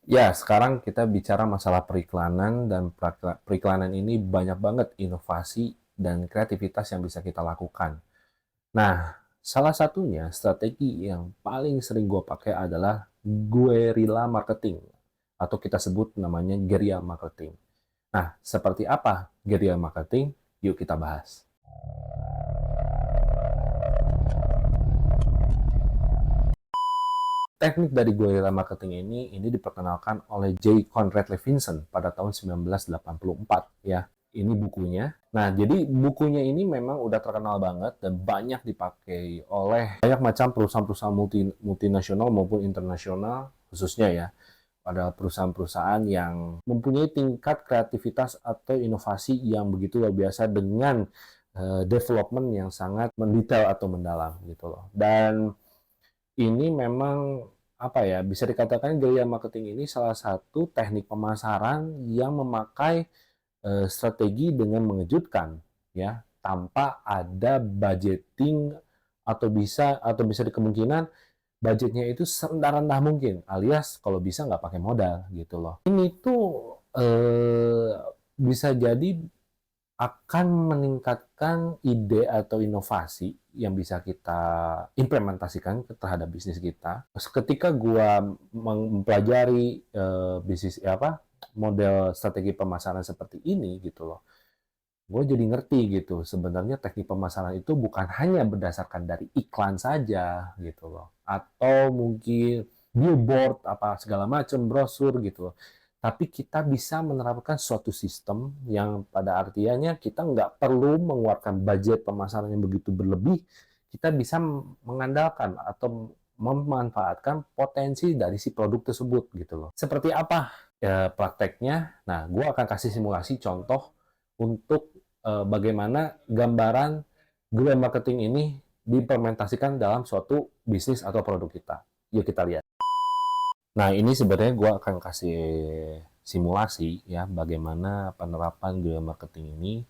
Ya, sekarang kita bicara masalah periklanan dan periklanan ini banyak banget inovasi dan kreativitas yang bisa kita lakukan. Nah, salah satunya strategi yang paling sering gue pakai adalah guerrilla marketing atau kita sebut namanya guerrilla marketing. Nah, seperti apa guerrilla marketing? Yuk kita bahas. Teknik dari guerrilla marketing ini diperkenalkan oleh J. Conrad Levinson pada tahun 1984 ya. Ini bukunya. Nah, jadi bukunya ini memang udah terkenal banget dan banyak dipakai oleh banyak macam perusahaan-perusahaan multinasional maupun internasional khususnya ya. Pada perusahaan-perusahaan yang mempunyai tingkat kreativitas atau inovasi yang begitu luar biasa dengan development yang sangat mendetail atau mendalam gitu loh. Dan ini memang apa ya, bisa dikatakan gaya marketing ini salah satu teknik pemasaran yang memakai strategi dengan mengejutkan ya, tanpa ada budgeting atau bisa dikemungkinan budgetnya itu serendah-rendah mungkin, alias kalau bisa nggak pakai modal gitu loh. Ini tuh bisa jadi akan meningkatkan ide atau inovasi yang bisa kita implementasikan terhadap bisnis kita. Ketika gua mempelajari bisnis apa model strategi pemasaran seperti ini gitu loh, gue jadi ngerti gitu. Sebenarnya teknik pemasaran itu bukan hanya berdasarkan dari iklan saja gitu loh, atau mungkin billboard apa segala macam brosur gitu loh. Tapi kita bisa menerapkan suatu sistem yang pada artiannya kita nggak perlu mengeluarkan budget pemasaran yang begitu berlebih. Kita bisa mengandalkan atau memanfaatkan potensi dari si produk tersebut gitu loh. Seperti apa ya prakteknya? Nah, gue akan kasih simulasi contoh untuk bagaimana gambaran guerrilla marketing ini diimplementasikan dalam suatu bisnis atau produk kita. Yuk kita lihat. Nah, ini sebenarnya gue akan kasih simulasi ya bagaimana penerapan guerrilla marketing ini.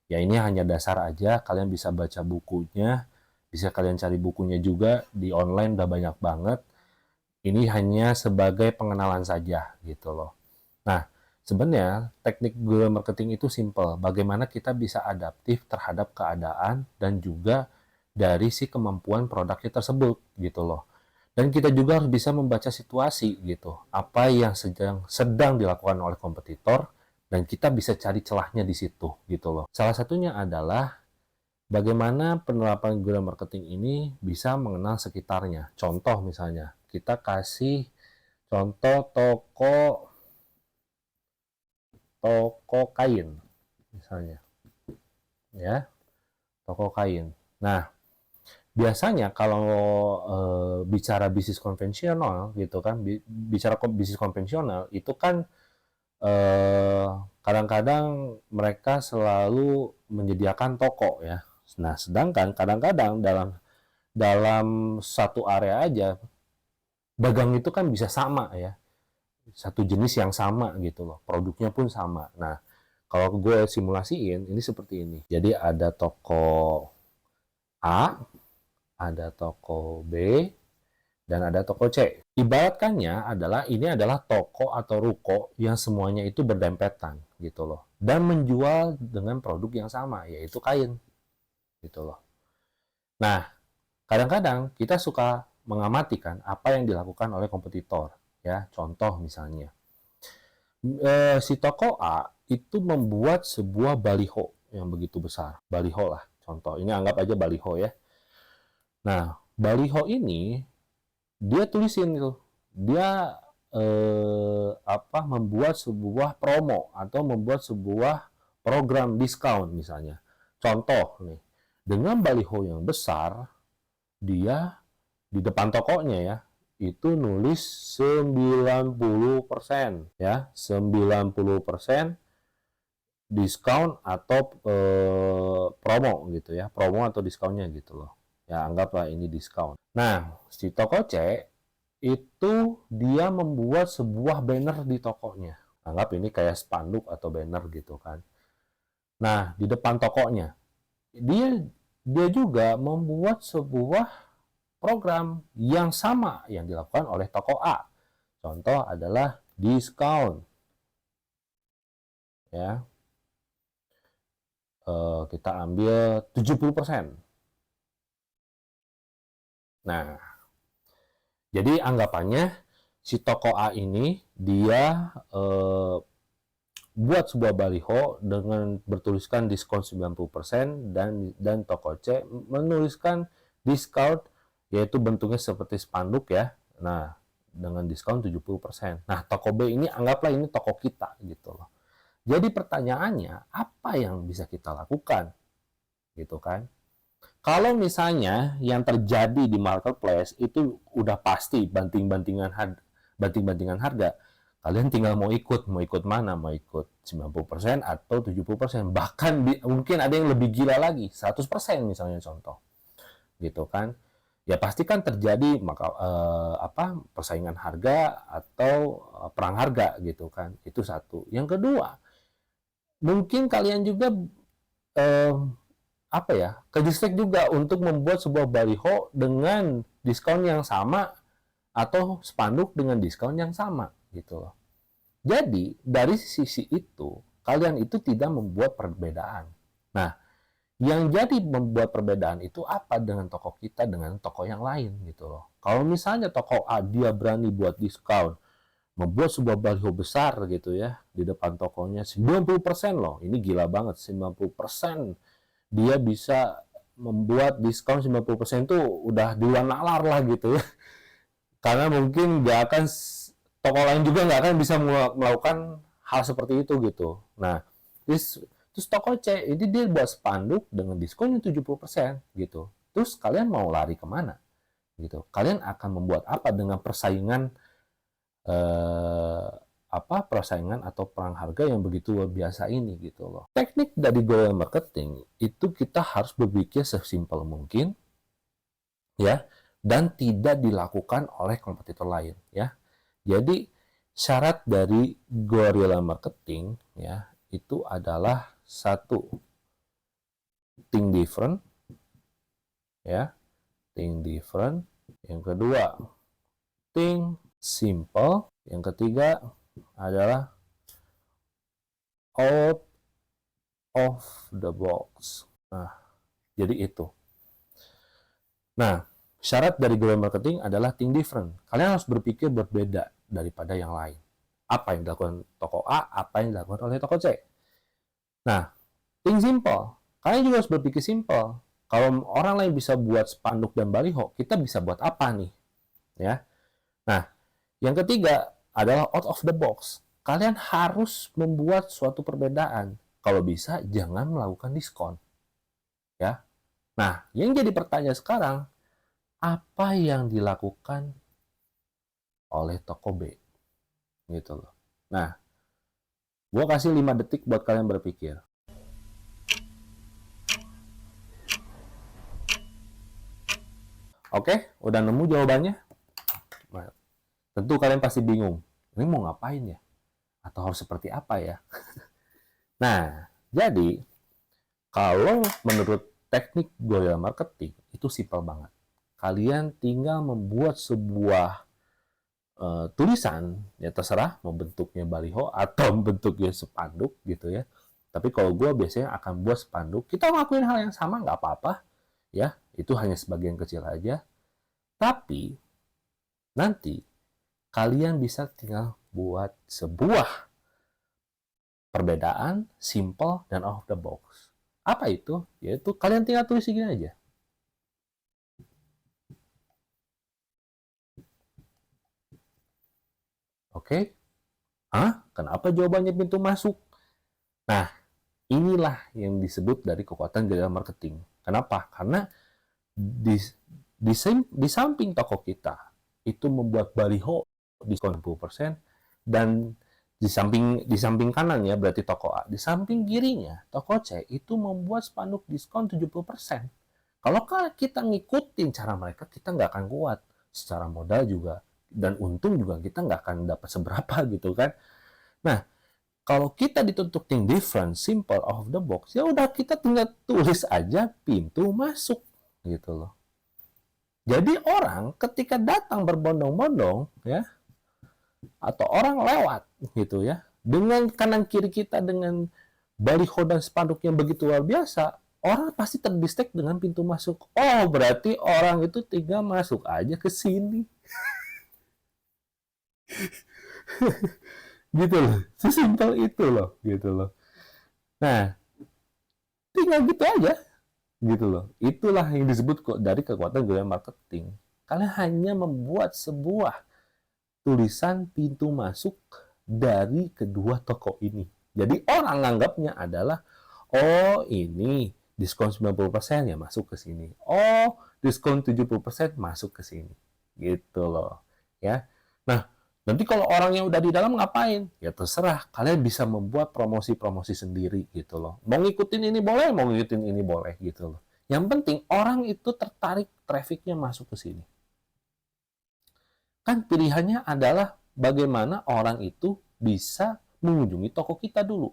Ya ini hanya dasar aja, kalian bisa baca bukunya, bisa kalian cari bukunya juga di online udah banyak banget. Ini hanya sebagai pengenalan saja gitu loh. Nah, sebenarnya teknik guerrilla marketing itu simple. Bagaimana kita bisa adaptif terhadap keadaan dan juga dari si kemampuan produknya tersebut gitu loh. Dan kita juga harus bisa membaca situasi gitu. Apa yang sedang dilakukan oleh kompetitor dan kita bisa cari celahnya di situ gitu loh. Salah satunya adalah bagaimana penerapan guerrilla marketing ini bisa mengenal sekitarnya. Contoh misalnya, kita kasih contoh toko kain misalnya ya, toko kain. Nah, biasanya kalau bicara bisnis konvensional gitu kan, bicara bisnis konvensional itu kan eh, kadang-kadang mereka selalu menyediakan toko ya. Nah, sedangkan kadang-kadang dalam dalam satu area aja dagang itu kan bisa sama ya, satu jenis yang sama gitu loh, produknya pun sama. Nah, kalau gue simulasiin ini seperti ini. Jadi ada toko A, ada toko B, dan ada toko C. Ibaratkannya adalah ini adalah toko atau ruko yang semuanya itu berdempetan gitu loh. Dan menjual dengan produk yang sama, yaitu kain gitu loh. Nah, kadang-kadang kita suka mengamatikan apa yang dilakukan oleh kompetitor. Ya, contoh misalnya, si toko A itu membuat sebuah baliho yang begitu besar. Baliho lah, contoh. Ini anggap aja baliho ya. Nah, baliho ini dia tulisin gitu. Dia membuat sebuah promo atau membuat sebuah program diskon misalnya. Contoh nih, dengan baliho yang besar, dia di depan tokonya ya, itu nulis 90% ya, 90% diskon atau promo gitu ya, promo atau diskonnya gitu loh. Ya anggaplah ini diskon. Nah, si toko C itu dia membuat sebuah banner di tokonya. Anggap ini kayak spanduk atau banner gitu kan. Nah, di depan tokonya dia dia juga membuat sebuah program yang sama yang dilakukan oleh toko A. Contoh adalah diskon. Ya. Kita ambil 70%. Nah, jadi anggapannya si toko A ini dia buat sebuah baliho dengan bertuliskan diskon 90% dan toko C menuliskan diskon, yaitu bentuknya seperti spanduk ya. Nah, dengan diskon 70%. Nah, toko B ini anggaplah ini toko kita gitu loh. Jadi pertanyaannya, apa yang bisa kita lakukan? Gitu kan. Kalau misalnya yang terjadi di marketplace itu udah pasti banting-bantingan harga, kalian tinggal mau ikut mana, mau ikut 90% atau 70%, bahkan mungkin ada yang lebih gila lagi, 100% misalnya contoh, gitu kan. Ya pasti kan terjadi persaingan harga atau perang harga gitu kan. Itu satu. Yang kedua, mungkin kalian juga eh, ke-distract juga untuk membuat sebuah baliho dengan diskon yang sama atau spanduk dengan diskon yang sama gitu loh. Jadi dari sisi itu kalian itu tidak membuat perbedaan. Nah, yang jadi membuat perbedaan itu apa dengan toko kita dengan toko yang lain gitu loh. Kalau misalnya toko A dia berani buat diskon, membuat sebuah baliho besar gitu ya di depan tokonya 90% loh. Ini gila banget, 90%. Dia bisa membuat diskon 90% itu udah di luar nalar lah gitu ya. Karena mungkin toko lain juga nggak akan bisa melakukan hal seperti itu gitu. Nah, terus toko C ini dia buat spanduk dengan diskonnya 70% gitu. Terus kalian mau lari kemana? Gitu. Kalian akan membuat apa dengan persaingan persaingan atau perang harga yang begitu luar biasa ini gitu loh. Teknik dari guerrilla marketing itu kita harus berpikir sesimpel mungkin ya dan tidak dilakukan oleh kompetitor lain ya. Jadi syarat dari guerrilla marketing ya itu adalah satu, think different ya, think different. Yang kedua, think simple. Yang ketiga adalah out of the box. Nah, jadi itu. Nah, syarat dari guerrilla marketing adalah think different. Kalian harus berpikir berbeda daripada yang lain. Apa yang dilakukan toko A, apa yang dilakukan oleh toko C. Nah, think simple. Kalian juga harus berpikir simple. Kalau orang lain bisa buat spanduk dan baliho, kita bisa buat apa nih? Ya. Nah, yang ketiga adalah out of the box. Kalian harus membuat suatu perbedaan. Kalau bisa, jangan melakukan diskon. Ya. Nah, yang jadi pertanyaan sekarang, apa yang dilakukan oleh toko B? Gitu loh. Nah, gue kasih 5 detik buat kalian berpikir. Oke, udah nemu jawabannya? Nah, tentu kalian pasti bingung. Ini mau ngapain ya? Atau harus seperti apa ya? Nah, jadi kalau menurut teknik guerrilla marketing itu simpel banget. Kalian tinggal membuat sebuah tulisan, ya terserah mau bentuknya baliho atau bentuknya spanduk gitu ya. Tapi kalau gue biasanya akan buat spanduk. Kita ngelakuin hal yang sama nggak apa-apa, ya. Itu hanya sebagian kecil aja. Tapi nanti kalian bisa tinggal buat sebuah perbedaan simple dan out of the box. Apa itu? Yaitu kalian tinggal tulis segini aja. Oke? Kenapa jawabannya pintu masuk? Nah, inilah yang disebut dari kekuatan guerrilla marketing. Kenapa? Karena di samping toko kita itu membuat baliho diskon 20% dan di samping kanan ya berarti toko A, di samping kirinya toko C itu membuat spanduk diskon 70%. Kalau kita ngikutin cara mereka, kita nggak akan kuat secara modal juga dan untung juga kita nggak akan dapat seberapa gitu kan. Nah, kalau kita dituntut think different, simple, out of the box, ya udah kita tinggal tulis aja pintu masuk gitu loh. Jadi orang ketika datang berbondong-bondong ya atau orang lewat gitu ya, dengan kanan kiri kita dengan baliho dan spanduk yang begitu luar biasa, orang pasti terdistek dengan pintu masuk. Oh, berarti orang itu tinggal masuk aja ke sini. Gitu loh. Sesimpel itu loh, gitu loh. Nah, tinggal gitu aja, gitu loh. Itulah yang disebut kok dari kekuatan gaya marketing. Kalian hanya membuat sebuah tulisan pintu masuk dari kedua toko ini. Jadi orang nganggapnya adalah, oh ini diskon 90% ya masuk ke sini. Oh, diskon 70% masuk ke sini. Gitu loh. Ya. Nah, nanti kalau orangnya udah di dalam ngapain? Ya terserah. Kalian bisa membuat promosi-promosi sendiri gitu loh. Mau ngikutin ini boleh, mau ngikutin ini boleh gitu loh. Yang penting orang itu tertarik trafficnya masuk ke sini. Kan pilihannya adalah bagaimana orang itu bisa mengunjungi toko kita dulu,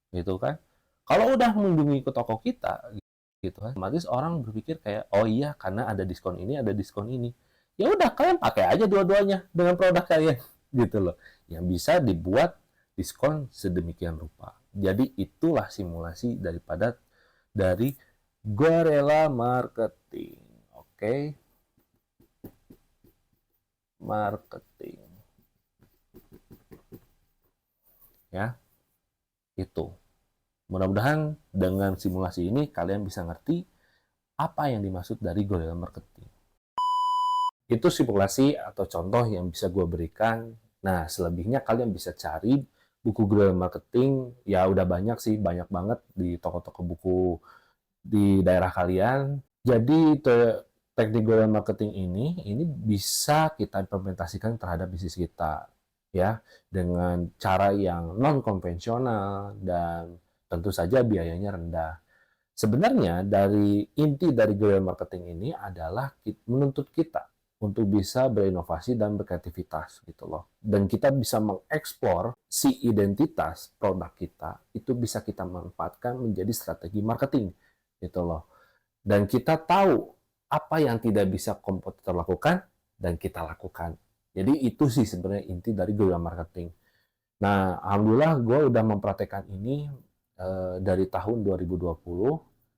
gitu kan? Kalau udah mengunjungi ke toko kita, gitu kan, otomatis orang berpikir kayak, oh iya karena ada diskon ini, ada diskon ini. Ya udah kalian pakai aja dua-duanya dengan produk kalian, gitu loh. Yang bisa dibuat diskon sedemikian rupa. Jadi itulah simulasi dari guerrilla marketing, oke? Marketing, ya. Itu. Mudah-mudahan dengan simulasi ini kalian bisa ngerti apa yang dimaksud dari guerrilla marketing. Itu simulasi atau contoh yang bisa gue berikan. Nah, selebihnya kalian bisa cari buku guerrilla marketing. Ya udah banyak sih, banyak banget di toko-toko buku di daerah kalian. Jadi teknik guerrilla marketing ini bisa kita implementasikan terhadap bisnis kita ya dengan cara yang non konvensional dan tentu saja biayanya rendah. Sebenarnya dari inti dari guerrilla marketing ini adalah menuntut kita untuk bisa berinovasi dan berkreativitas gitu loh. Dan kita bisa mengeksplor si identitas produk kita itu bisa kita manfaatkan menjadi strategi marketing gitu loh. Dan kita tahu apa yang tidak bisa kompetitor lakukan dan kita lakukan. Jadi itu sih sebenarnya inti dari guerrilla marketing. Nah, alhamdulillah gue udah mempraktekkan ini dari tahun 2020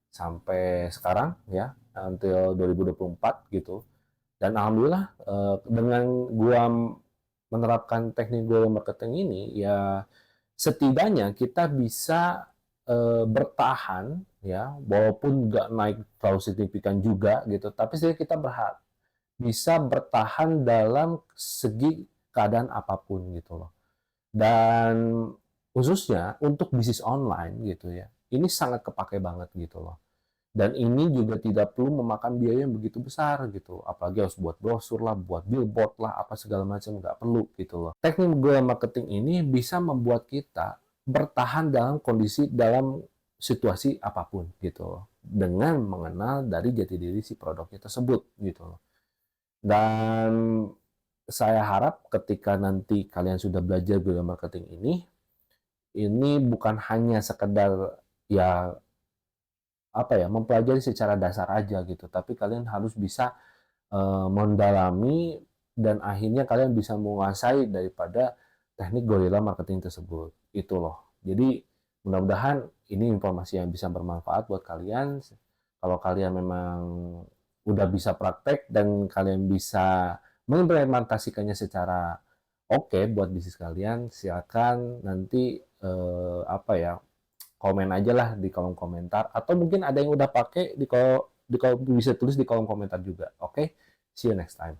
sampai sekarang ya, until 2024 gitu. Dan alhamdulillah dengan gue menerapkan teknik guerrilla marketing ini ya setidaknya kita bisa bertahan ya walaupun nggak naik terlalu signifikan juga gitu tapi setidaknya kita bisa bertahan dalam segi keadaan apapun gitu loh. Dan khususnya untuk bisnis online gitu ya, ini sangat kepake banget gitu loh. Dan ini juga tidak perlu memakan biaya yang begitu besar gitu. Apalagi harus buat brosur lah, buat billboard lah, apa segala macam nggak perlu gitu loh. Teknik guerrilla marketing ini bisa membuat kita bertahan dalam situasi apapun gitu loh. Dengan mengenal dari jati diri si produknya tersebut gitu loh. Dan saya harap ketika nanti kalian sudah belajar guerrilla marketing ini bukan hanya sekedar ya apa ya mempelajari secara dasar aja gitu, tapi kalian harus bisa mendalami dan akhirnya kalian bisa menguasai daripada teknik guerrilla marketing tersebut. Itu loh. Jadi mudah-mudahan ini informasi yang bisa bermanfaat buat kalian. Kalau kalian memang udah bisa praktek dan kalian bisa mengimplementasikannya secara oke buat bisnis kalian, silakan nanti apa ya komen aja lah di kolom komentar atau mungkin ada yang udah pakai di kolom bisa tulis di kolom komentar juga. Oke, see you next time.